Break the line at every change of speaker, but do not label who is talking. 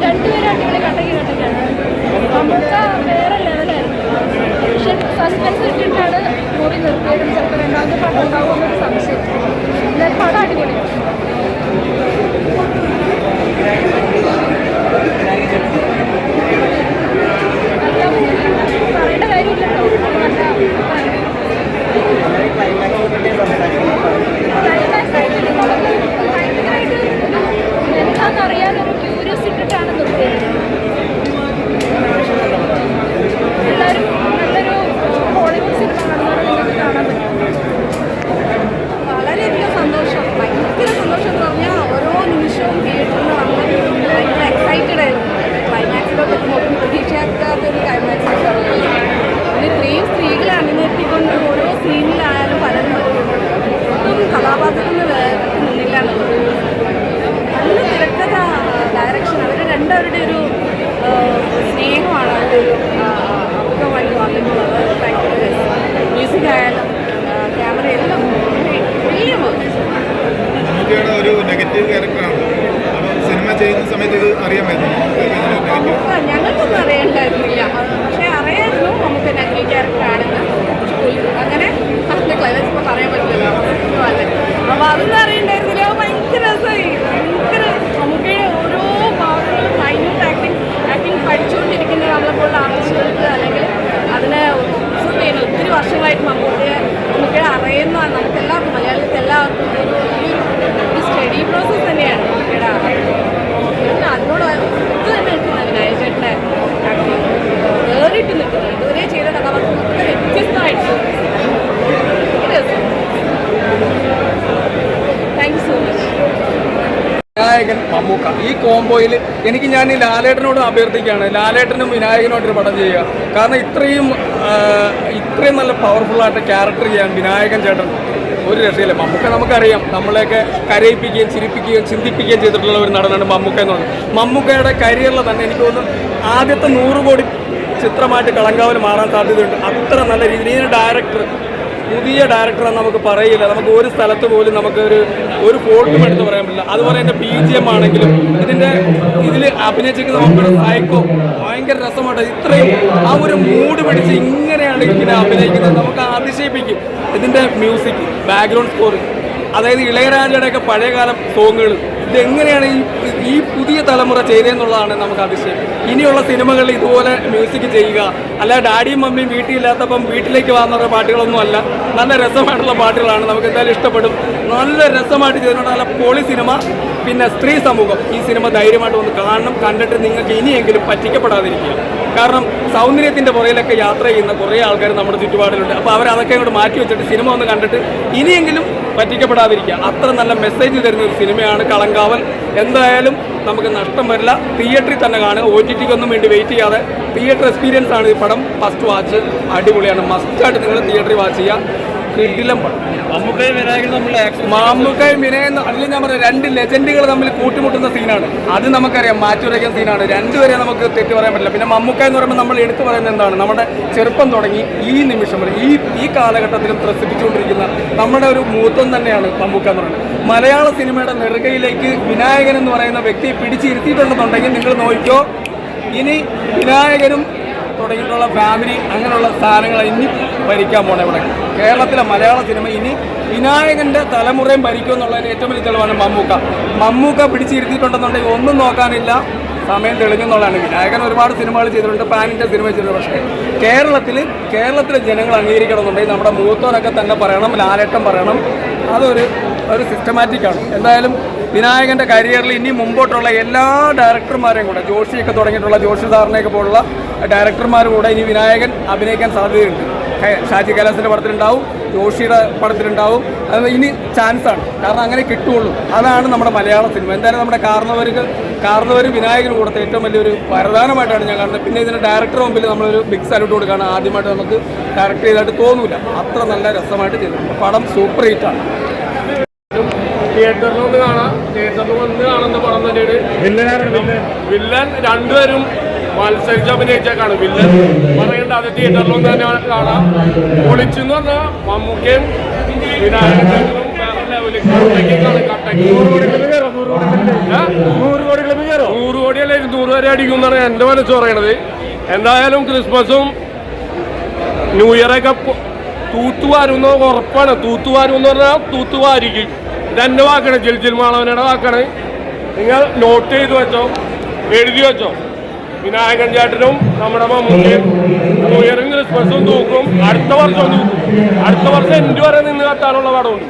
രണ്ടുപേരും അടിപൊളി കട്ടയ്ക്കാണ്. മമ്മൂക്ക വേറെ ലെവലായിരുന്നു. പക്ഷെ സസ്പെൻസ് ഇട്ടിട്ടാണ് മൂവി നിർത്തിയതും ചിലപ്പോൾ രണ്ടാമത്തെ പടം ഉണ്ടാവുമെന്നൊരു സംശയം. പടം അടിപൊളിയാണ്. പറയേണ്ട കാര്യമില്ലല്ലോ. എന്താണെന്നറിയാനൊരു ക്യൂരിയസ് ഇട്ടിട്ടാണ് നിർത്തിയത്. എല്ലാവരും നല്ലൊരു ഹോളിവുഡ് സിനിമ കാണുന്നവരെ കാണാൻ പറ്റും. വളരെയധികം സന്തോഷം, ഭയങ്കര സന്തോഷം എന്ന് പറഞ്ഞാൽ ഓരോ നിമിഷവും തിയേറ്ററിൽ നമ്മൾ ഭയങ്കര എക്സൈറ്റഡ് ആയിരുന്നു. ക്ലൈമാക്സിലോട്ട് നോക്കും പ്രതീക്ഷിക്കാത്തൊരു ക്ലൈമാക്സ്. പിന്നെ ഇത്രയും സ്ത്രീകളെ അണിനിരത്തിക്കൊണ്ട് ഓരോ സീനിലായാലും പലരും ഒട്ടും കഥാപാത്രത്തിന് നിന്നില്ലാണ്. നല്ല തിരക്കഥ, ഡയറക്ഷൻ, അവർ രണ്ടുപേരുടെ ഒരു സ്നേഹമാണ് അതിൻ്റെ ഒക്കെ വഴി വന്നിട്ടുള്ളത്. ഭയങ്കര മ്യൂസിക് ആയാലും ക്യാമറ എല്ലാം വലിയ
ഒരു നെഗറ്റീവ് ക്യാരക്ടറാണ്. സിനിമ ചെയ്യുന്ന സമയത്ത് ഇത് അറിയാമായിരുന്നു?
ഞങ്ങൾക്കൊന്നും അറിയണ്ടായിരുന്നില്ല. പക്ഷേ അറിയായിരുന്നു നമുക്ക് നെഗറ്റീവ് ക്യാരക്ടറാണെന്ന്. അങ്ങനെ അതിൻ്റെ ക്ലൈമാക്സ് ഇപ്പോൾ പറയാൻ പറ്റില്ല അല്ലേ. അപ്പോൾ അതൊന്നും അറിയണ്ടായിരുന്നില്ല. ഭയങ്കര രസമായി. ഭയങ്കര നമുക്ക് ഓരോ ഭാഗങ്ങളും മൈന്യൂട്ട് ആക്ടിങ് പഠിച്ചുകൊണ്ടിരിക്കുന്ന നമ്മളെപ്പോലുള്ള ആർട്ടിസ്റ്റുകൾക്ക് അല്ലെങ്കിൽ അതിനെ ഒബ്സർവ് ചെയ്യുന്ന ഒത്തിരി വർഷങ്ങളായിട്ട് നമുക്ക് അറിയുന്ന നമുക്കെല്ലാവർക്കും മലയാളത്തിൽ എല്ലാവർക്കും ഒരു സ്റ്റഡി പ്രോസസ്സ് തന്നെയാണ് നമുക്കിടെ. അതിനോട് ഒത്തു തന്നെ നിൽക്കുന്നത് നയചേട്ടൻ്റെ ആക്ടിങ് വേറിട്ട് നിൽക്കുന്നത്. ഇതുവരെ ചെയ്ത കഥാപാത്രങ്ങളൊക്കെ വ്യത്യസ്തമായിട്ട്. Thank you so much.
Vinayakan Mammookka ഈ കോംബോയിൽ ഞാൻ ഈ ലാലേട്ടനോട് അഭ്യർത്ഥിക്കുകയാണ്, ലാലേട്ടനും വിനായകനോടൊരു പടം ചെയ്യുക. കാരണം ഇത്രയും നല്ല പവർഫുള്ളായിട്ട് ക്യാരക്ടർ ചെയ്യാൻ വിനായകൻ ചേട്ടൻ ഒരു രക്ഷയില്ല. മമ്മൂക്ക നമുക്കറിയാം, നമ്മളെയൊക്കെ കരയിപ്പിക്കുകയും ചിരിപ്പിക്കുകയും ചിന്തിപ്പിക്കുകയും ചെയ്തിട്ടുള്ള ഒരു നടനാണ് മമ്മൂക്ക എന്നുള്ളത്. മമ്മൂക്കയുടെ കരിയറിൽ തന്നെ എനിക്ക് തോന്നുന്നു ആദ്യത്തെ 100 കോടി ചിത്രമായിട്ട് കളങ്കാവൽ മാറാൻ സാധ്യതയുണ്ട്. അത്ര നല്ല രീതിയിൽ ഈ പുതിയ ഡയറക്ടറാണെന്ന് നമുക്ക് പറയില്ല. നമുക്ക് ഒരു സ്ഥലത്ത് പോലും നമുക്ക് ഒരു ഫോൾട്ടും എടുത്ത് പറയാൻ പറ്റില്ല. അതുപോലെ തന്നെ BGM ആണെങ്കിലും ഇതിൽ അഭിനയിച്ചിരിക്കുന്ന നമ്മുടെ സൈക്കോ ഭയങ്കര രസമായിട്ട് ഇത്രയും ആ ഒരു മൂഡ് പിടിച്ച് ഇങ്ങനെയാണ് ഇങ്ങനെ അഭിനയിക്കുന്നത്. നമുക്ക് അതിശയിപ്പിക്കും. ഇതിൻ്റെ മ്യൂസിക്, ബാക്ക്ഗ്രൗണ്ട് സ്കോർ, അതായത് ഇളയരാജയുടെയൊക്കെ പഴയകാല സോങ്ങുകൾ ഇതെങ്ങനെയാണ് ഈ പുതിയ തലമുറ ചെയ്തതെന്നുള്ളതാണ് നമുക്ക് അതിശയം. ഇനിയുള്ള സിനിമകളിൽ ഇതുപോലെ മ്യൂസിക് ചെയ്യുക, അല്ല ഡാഡിയും മമ്മിയും വീട്ടിലില്ലാത്തപ്പം വീട്ടിലേക്ക് വന്ന പാട്ടുകളൊന്നും അല്ല. നല്ല രസമായിട്ടുള്ള പാട്ടുകളാണ്. നമുക്ക് എന്തായാലും ഇഷ്ടപ്പെടും. നല്ല രസമായിട്ട് ചെയ്തിട്ടുണ്ട്. നല്ല പൊളി സിനിമ. പിന്നെ സ്ത്രീ സമൂഹം ഈ സിനിമ ധൈര്യമായിട്ട് ഒന്ന് കാണണം. കണ്ടിട്ട് നിങ്ങൾക്ക് ഇനിയെങ്കിലും പറ്റിക്കപ്പെടാതിരിക്കുക. കാരണം സൗന്ദര്യത്തിൻ്റെ പുറയിലൊക്കെ യാത്ര ചെയ്യുന്ന കുറേ ആൾക്കാർ നമ്മുടെ ചുറ്റുപാടിലുണ്ട്. അപ്പോൾ അവരതൊക്കെ അങ്ങോട്ട് മാറ്റി വെച്ചിട്ട് സിനിമ ഒന്ന് കണ്ടിട്ട് ഇനിയെങ്കിലും പറ്റിക്കപ്പെടാതിരിക്കുക. അത്ര നല്ല മെസ്സേജ് തരുന്ന ഒരു സിനിമയാണ് കളങ്കാവൽ. എന്തായാലും നമുക്ക് നഷ്ടം വരില്ല. തിയേറ്ററിൽ തന്നെ കാണുക. OTTക്കൊന്നും വേണ്ടി വെയിറ്റ് ചെയ്യാതെ തിയേറ്റർ എക്സ്പീരിയൻസ് ആണ് ഈ പടം. ഫസ്റ്റ് വാച്ച് അടിപൊളിയാണ്. മസ്റ്റായിട്ട് നിങ്ങൾ തിയേറ്ററിൽ വാച്ച് ചെയ്യുക. കിടിലം പടം.
മമ്മൂക്കയും വിനായകനും തമ്മിലുള്ള
മമ്മൂക്കയും വിനയൻ അതിൽ ഞാൻ പറയാം, 2 ലെജൻഡുകൾ തമ്മിൽ കൂട്ടിമുട്ടുന്ന സീനാണ്. അത് നമുക്കറിയാം, മാറ്റുരയ്ക്കുന്ന സീനാണ്. രണ്ടുപേരെ നമുക്ക് തെറ്റ് പറയാൻ പറ്റില്ല. പിന്നെ മമ്മൂക്ക എന്ന് പറയുമ്പോൾ നമ്മൾ എടുത്തു പറയുന്നത് എന്താണ്, നമ്മുടെ ചെറുപ്പം തുടങ്ങി ഈ നിമിഷം വരെ ഈ കാലഘട്ടത്തിലും ത്രസിപ്പിച്ചുകൊണ്ടിരിക്കുന്ന നമ്മുടെ ഒരു മൂത്തം തന്നെയാണ് മമ്മൂക്ക എന്ന് പറയുന്നത്. മലയാള സിനിമയുടെ നെറുകയിലേക്ക് വിനായകൻ എന്ന് പറയുന്ന വ്യക്തിയെ പിടിച്ചിരുത്തിയിട്ടുണ്ടെന്നുണ്ടെങ്കിൽ നിങ്ങൾ നോക്കിക്കോ, ഇനി വിനായകനും തുടങ്ങിയിട്ടുള്ള ഫാമിലി അങ്ങനെയുള്ള സാധനങ്ങൾ ഇനി ഭരിക്കാൻ പോകണം. ഇവിടെ കേരളത്തിലെ മലയാള സിനിമ ഇനി വിനായകൻ്റെ തലമുറയും ഭരിക്കും എന്നുള്ളതിന് ഏറ്റവും വലിയ തെളിവാണ് മമ്മൂക്ക പിടിച്ചിരുത്തിയിട്ടുണ്ടെന്നുണ്ടെങ്കിൽ ഒന്നും നോക്കാനില്ല, സമയം തെളിഞ്ഞെന്നുള്ളതാണ്. വിനായകൻ ഒരുപാട് സിനിമകൾ ചെയ്തിട്ടുണ്ട്, പാൻ ഇന്ത്യ സിനിമ ചെയ്തിട്ടുണ്ട്. പക്ഷേ കേരളത്തിലെ ജനങ്ങൾ അംഗീകരിക്കണമെന്നുണ്ടെങ്കിൽ നമ്മുടെ മൂത്തോനൊക്കെ തന്നെ പറയണം, ലാലേട്ടൻ പറയണം. അതൊരു സിസ്റ്റമാറ്റിക്കാണ്. എന്തായാലും വിനായകൻ്റെ കരിയറിൽ ഇനി മുമ്പോട്ടുള്ള എല്ലാ ഡയറക്ടർമാരെയും കൂടെ, ജോഷിയൊക്കെ തുടങ്ങിയിട്ടുള്ള ജോഷി സാറിനെയൊക്കെ പോലുള്ള ഡയറക്ടർമാരും കൂടെ ഇനി വിനായകൻ അഭിനയിക്കാൻ സാധ്യതയുണ്ട്. ഷാജി കൈലാസിൻ്റെ പടത്തിലുണ്ടാവും, ജോഷിയുടെ പടത്തിലുണ്ടാവും. അത് ഇനി ചാൻസാണ്. കാരണം അങ്ങനെ കിട്ടുള്ളൂ. അതാണ് നമ്മുടെ മലയാള സിനിമ. എന്തായാലും നമ്മുടെ കാർന്നവർ വിനായകന് കൊടുത്ത ഏറ്റവും വലിയൊരു വരദാനമായിട്ടാണ് ഞാൻ കാണുന്നത്. പിന്നെ ഇതിൻ്റെ ഡയറക്ടർ മുമ്പിൽ നമ്മളൊരു ബിഗ് സല്യൂട്ട് കൊടുക്കുകയാണ്. ആദ്യമായിട്ട് നമുക്ക് ഡയറക്റ്റ് ചെയ്തായിട്ട് തോന്നില്ല, അത്ര നല്ല രസമായിട്ട് ചെയ്തിട്ടുണ്ട്. പടം സൂപ്പർ ഹിറ്റാണ്.
തിയേറ്ററിലൊന്ന് കാണാം, തിയേറ്ററിൽ വന്ന് കാണുന്ന പടം തന്നെയാണ്. വില്ലൻ രണ്ടുപേരും മത്സരിച്ച് അഭിനയിച്ചേക്കാണ്. വില്ലൻ പറയേണ്ട അത് തിയേറ്ററിലൊന്ന് തന്നെ കാണാം. പൊളിച്ചെന്ന് പറഞ്ഞാൽ മമ്മൂക്കയും വിനായകനും വേറെ ലെവല് കട്ടയ്ക്ക് 100 കോടിയല്ല 200 വരെ അടിക്കും എന്നാണ് എൻ്റെ മനസ്സ് പറയണത്. എന്തായാലും ക്രിസ്മസും ന്യൂ ഇയറൊക്കെ തൂത്തുവാരുന്ന ഉറപ്പാണ്. തൂത്തുവാരുമെന്ന് പറഞ്ഞാൽ തൂത്തുവാരിക്കും. ഇതെൻ്റെ വാക്കാണ്, ജിൽജിൽ മാളവനയുടെ വാക്കാണ്. നിങ്ങൾ നോട്ട് ചെയ്ത് വെച്ചോ, എഴുതി വെച്ചോ. വിനായകൻ ചേട്ടനും നമ്മുടെ മമ്മൂക്കയും ന്യൂ ഇയറും ക്രിസ്മസും തൂക്കും. അടുത്ത വർഷം തൂക്കും. അടുത്ത വർഷം എൻ്റെ വരെ നിന്ന് കത്താനുള്ള പടമുണ്ട്.